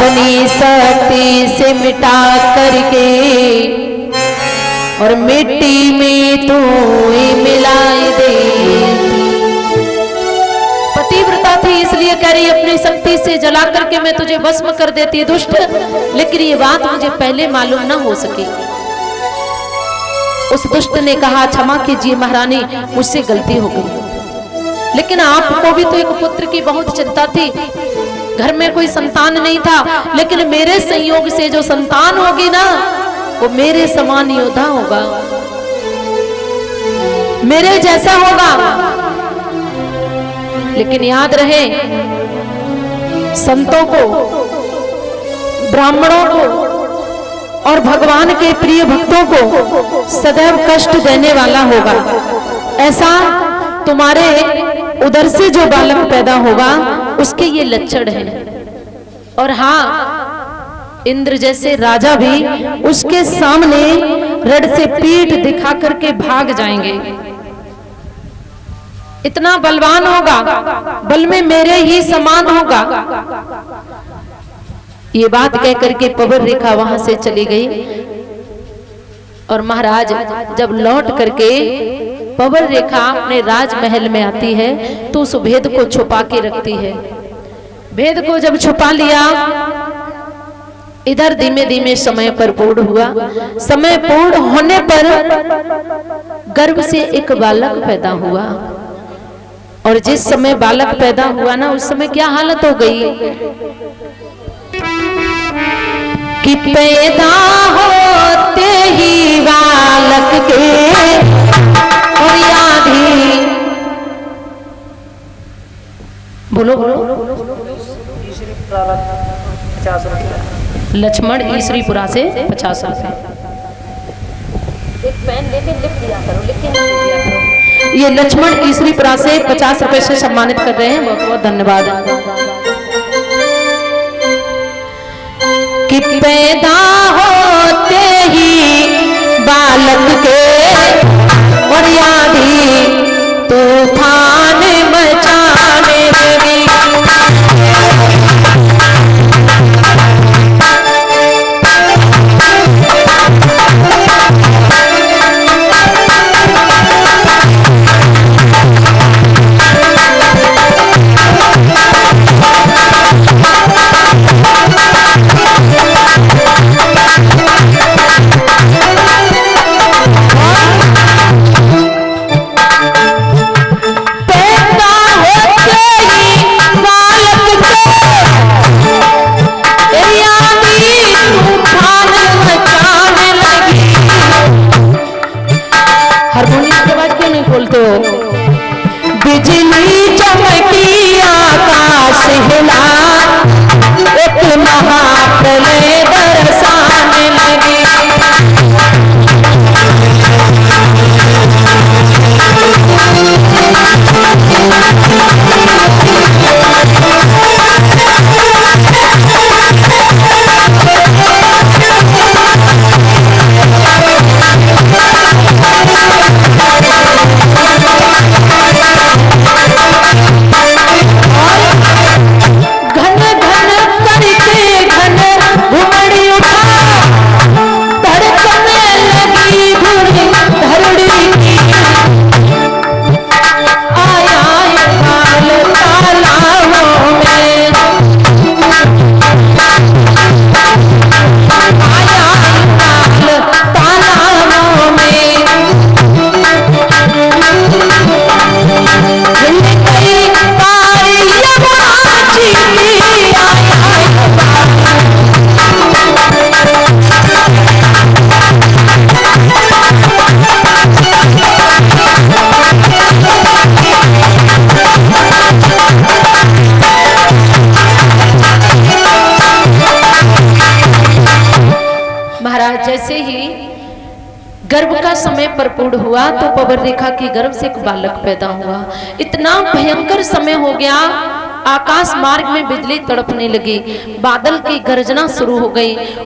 अपनी शक्ति से मिटा करके और मिट्टी में तू मिलाई दे। पतिव्रता थी इसलिए कह रही अपनी शक्ति से जला करके मैं तुझे भस्म कर देती है दुष्ट, लेकिन ये बात मुझे पहले मालूम ना हो सकी। उस दुष्ट ने कहा क्षमा कीजिए महारानी, मुझसे गलती हो गई, लेकिन आपको भी तो एक पुत्र की बहुत चिंता थी, घर में कोई संतान नहीं था, लेकिन मेरे संयोग से जो संतान होगी ना वो मेरे समान योद्धा होगा, मेरे जैसा होगा। लेकिन याद रहे संतों को, ब्राह्मणों को और भगवान के प्रिय भक्तों को सदैव कष्ट देने वाला होगा। ऐसा तुम्हारे उधर से जो बालक पैदा होगा उसके ये लक्षण हैं। और हाँ, इंद्र जैसे राजा भी उसके सामने रड से पीठ दिखा करके भाग जाएंगे। इतना बलवान होगा, बल में मेरे ही समान होगा। ये बात कह करके पवन रेखा वहां से चली गई। और महाराज जब लौट करके पवन रेखा अपने राजमहल में आती है तो उस भेद को छुपा के रखती है। भेद को जब छुपा लिया, इधर धीमे धीमे समय पर पूर्ण हुआ। समय पूर्ण होने पर गर्भ से एक बालक पैदा हुआ। और जिस समय बालक पैदा हुआ ना, उस समय क्या हालत हो गई कि पैदा होते ही बालक के और याद ही, बोलो लक्ष्मण ईश्वरीपुरा से 50 रुपए। एक पेन लेके लिख दिया करो, लेकिन ये लक्ष्मण ईश्वरीपुरा से 50 रुपए से सम्मानित कर रहे हैं, बहुत बहुत धन्यवाद। कि पैदा होते ही बालक के और याद ही तूफान मचाने लगी। बिजली चमकी आकाश हिला, एक महाप्रलय बरसाने लगी। जैसे ही गर्भ का समय परिपूर्ण हुआ तो पवन रेखा के गर्भ से एक बालक पैदा हुआ। इतना भयंकर समय हो गया, आकाश मार्ग में बिजली तड़पने लगी, बादल की गर्जना शुरू हो गई